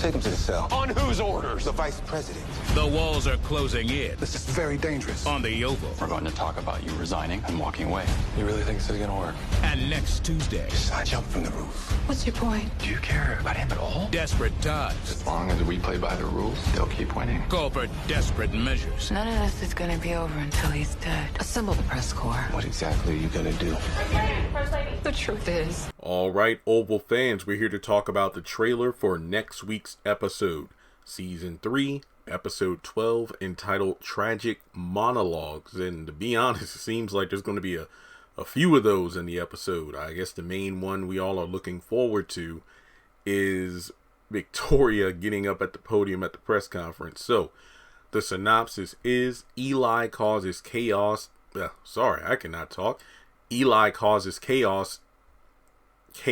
Take him to the cell. On whose orders? The vice president. The walls are closing in. This is very dangerous. On the Oval. We're going to talk about you resigning and walking away. You really think this is gonna work? And next Tuesday. I jumped from the roof. What's your point? Do you care about him at all? Desperate times. As long as we play by the rules, they'll keep winning. Call for desperate measures. None of this is gonna be over until he's dead. Assemble the press corps. What exactly are you gonna do? The truth is, All right, Oval fans, we're here to talk about the trailer for next week's episode, Season 3, Episode 12, entitled Tragic Monologues. And to be honest, it seems like there's going to be a few of those in the episode. I guess the main one we all are looking forward to is Victoria getting up at the podium at the press conference. So, the synopsis is Eli causes chaos. I cannot talk. Eli causes chaos. To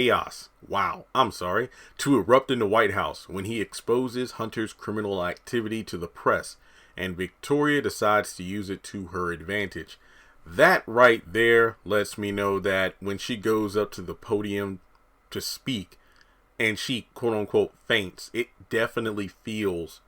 erupt in the White House when he exposes Hunter's criminal activity to the press, and Victoria decides to use it to her advantage. That right there lets me know that when she goes up to the podium to speak and she quote unquote faints, it definitely feels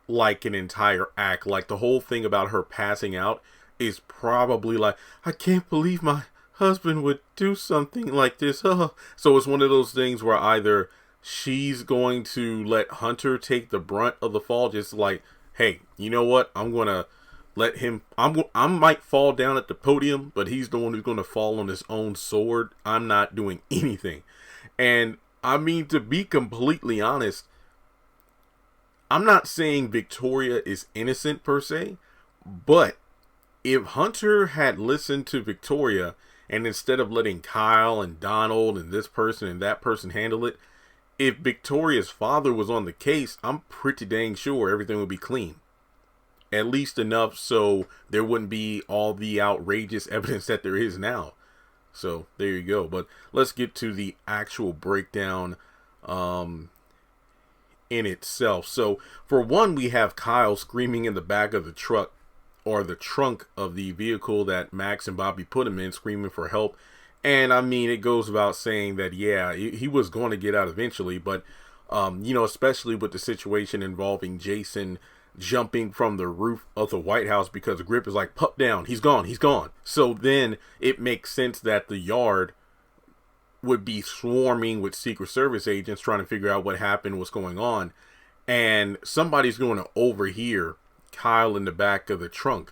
like an entire act. Like the whole thing about her passing out is probably like, I can't believe my husband would do something like this. So it's one of those things where either she's going to let Hunter take the brunt of the fall, just like, hey, you know what? I'm going to let him, I might fall down at the podium, but he's the one who's going to fall on his own sword. I'm not doing anything. And I mean, to be completely honest, I'm not saying Victoria is innocent per se, but if Hunter had listened to Victoria and instead of letting Kyle and Donald and this person and that person handle it, if Victoria's father was on the case, I'm pretty dang sure everything would be clean. At least enough so there wouldn't be all the outrageous evidence that there is now. So there you go. But let's get to the actual breakdown in itself. So for one, we have Kyle screaming in the back of the truck, or the trunk of the vehicle that Max and Bobby put him in, screaming for help. And I mean, it goes without saying that, yeah, he was going to get out eventually, but, especially with the situation involving Jason jumping from the roof of the White House because Grip is like, pup down, he's gone. So then it makes sense that the yard would be swarming with Secret Service agents trying to figure out what happened, what's going on. And somebody's going to overhear Kyle in the back of the trunk,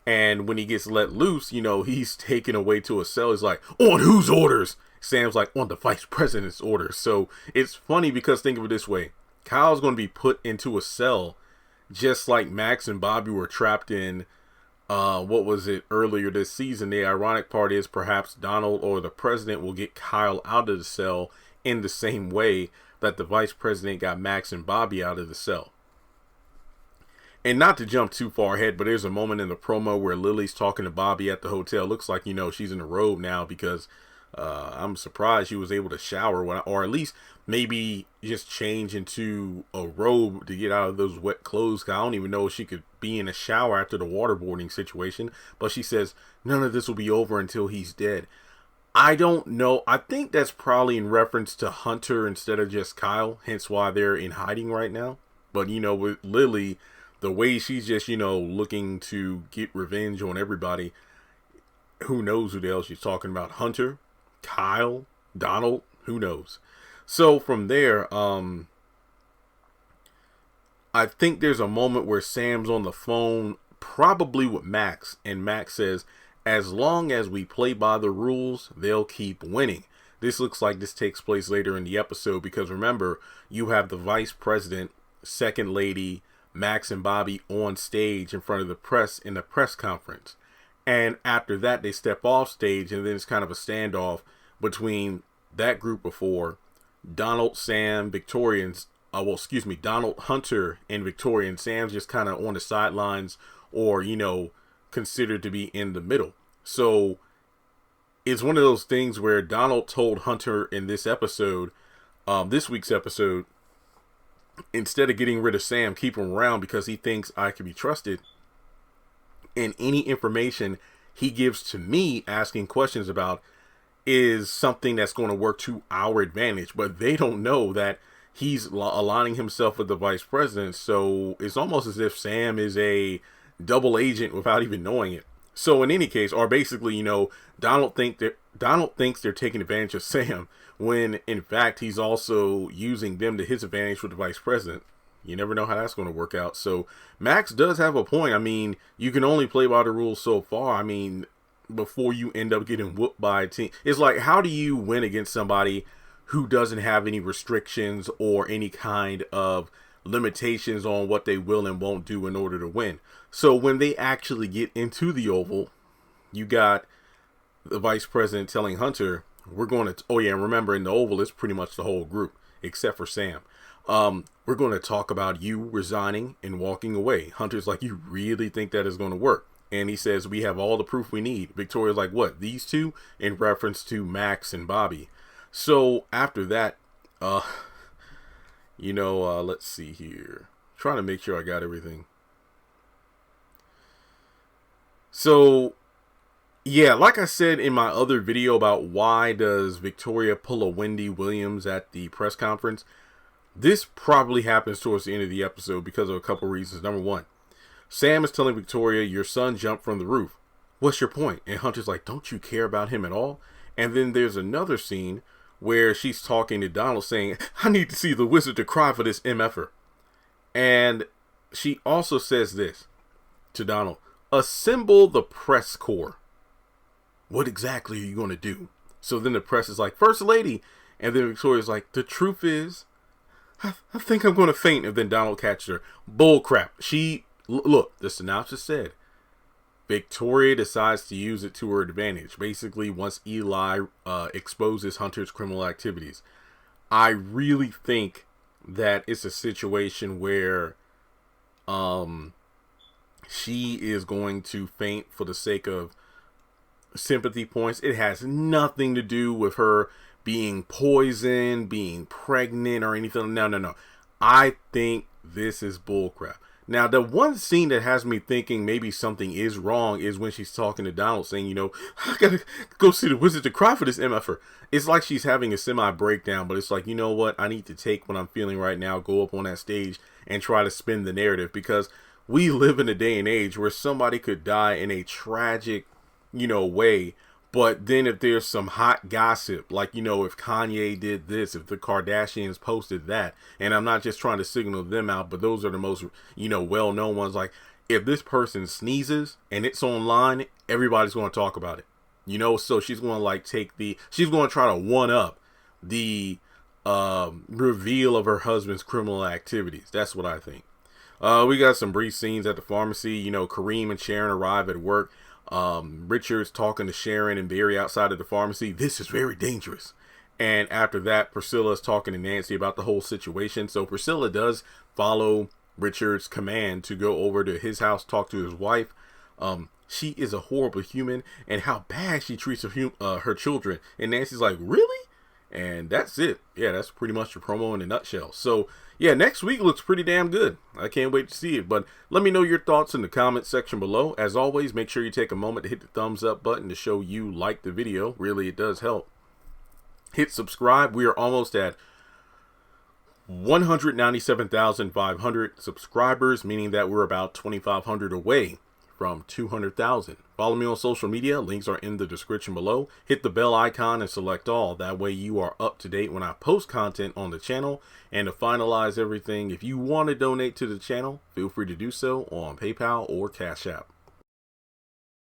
and when he gets let loose, he's taken away to a cell. He's like, on whose orders? Sam's like, on the vice president's orders. So it's funny because think of it this way: Kyle's going to be put into a cell just like Max and Bobby were trapped in earlier this season. The ironic part is perhaps Donald or the president will get Kyle out of the cell in the same way that the vice president got Max and Bobby out of the cell. And not to jump too far ahead, but there's a moment in the promo where Lily's talking to Bobby at the hotel. Looks like, she's in a robe now because I'm surprised she was able to shower, or at least maybe just change into a robe to get out of those wet clothes. I don't even know if she could be in a shower after the waterboarding situation. But she says, none of this will be over until he's dead. I don't know. I think that's probably in reference to Hunter instead of just Kyle, hence why they're in hiding right now. But, with Lily, the way she's just, looking to get revenge on everybody, who knows who the hell she's talking about? Hunter, Kyle, Donald, who knows? So from there, I think there's a moment where Sam's on the phone, probably with Max, and Max says, as long as we play by the rules, they'll keep winning. This looks like this takes place later in the episode because remember, you have the vice president, second lady, Max and Bobby on stage in front of the press in the press conference. And after that, they step off stage, and then it's kind of a standoff between that group of four, Donald, Sam, Donald, Hunter, and Victoria. And Sam's just kind of on the sidelines or, considered to be in the middle. So it's one of those things where Donald told Hunter in this episode, this week's episode, instead of getting rid of Sam, keep him around because he thinks I can be trusted. And any information he gives to me asking questions about is something that's going to work to our advantage. But they don't know that he's aligning himself with the vice president. So it's almost as if Sam is a double agent without even knowing it. So in any case, or basically, you know, Donald thinks they're taking advantage of Sam, when in fact he's also using them to his advantage with the vice president. You never know how that's going to work out. So Max does have a point. I mean, you can only play by the rules so far. I mean, before you end up getting whooped by a team. It's like, how do you win against somebody who doesn't have any restrictions or any kind of limitations on what they will and won't do in order to win? So when they actually get into the Oval, you got the vice president telling Hunter, we're going to, oh yeah, and remember, in the Oval, it's pretty much the whole group, except for Sam. We're going to talk about you resigning and walking away. Hunter's like, you really think that is going to work? And he says, we have all the proof we need. Victoria's like, what, these two? In reference to Max and Bobby. So after that, you know, let's see here. Trying to make sure I got everything. So, yeah, like I said in my other video about why does Victoria pull a Wendy Williams at the press conference, this probably happens towards the end of the episode because of a couple reasons. Number one, Sam is telling Victoria, your son jumped from the roof. What's your point? And Hunter's like, don't you care about him at all? And then there's another scene where she's talking to Donald saying, I need to see the wizard to cry for this MFer. And she also says this to Donald, assemble the press corps. What exactly are you going to do? So then the press is like, First Lady. And then Victoria's like, the truth is, I think I'm going to faint. And then Donald catches her. Bull crap. Look, the synopsis said, Victoria decides to use it to her advantage. Basically, once Eli exposes Hunter's criminal activities. I really think that it's a situation where she is going to faint for the sake of sympathy points. It has nothing to do with her being poisoned, being pregnant, or anything. No. I think this is bullcrap. Now, the one scene that has me thinking maybe something is wrong is when she's talking to Donald saying, you know, I gotta go see the wizard to cry for this MFer. It's like she's having a semi-breakdown, but it's like, you know what? I need to take what I'm feeling right now, go up on that stage and try to spin the narrative, because we live in a day and age where somebody could die in a tragic, you know, way. But then if there's some hot gossip, like, you know, if Kanye did this, if the Kardashians posted that, and I'm not just trying to signal them out, but those are the most, you know, well-known ones. Like, if this person sneezes and it's online, everybody's going to talk about it, you know? So she's going to like she's going to try to one up the reveal of her husband's criminal activities. That's what I think. We got some brief scenes at the pharmacy. You know, Kareem and Sharon arrive at work. Richard's talking to Sharon and Barry outside of the pharmacy. This is very dangerous. And after that, Priscilla's talking to Nancy about the whole situation. So Priscilla does follow Richard's command to go over to his house, talk to his wife. She is a horrible human, and how bad she treats her children. And Nancy's like, really? And that's it. Yeah, that's pretty much the promo in a nutshell. So yeah, next week looks pretty damn good. I can't wait to see it. But let me know your thoughts in the comment section below. As always, make sure you take a moment to hit the thumbs up button to show you like the video. Really, it does help. Hit subscribe. We are almost at 197,500 subscribers, meaning that we're about 2,500 away from 200,000. Follow me on social media. Links are in the description below. Hit the bell icon and select all. That way you are up to date when I post content on the channel. And to finalize everything, if you want to donate to the channel, feel free to do so on PayPal or Cash App.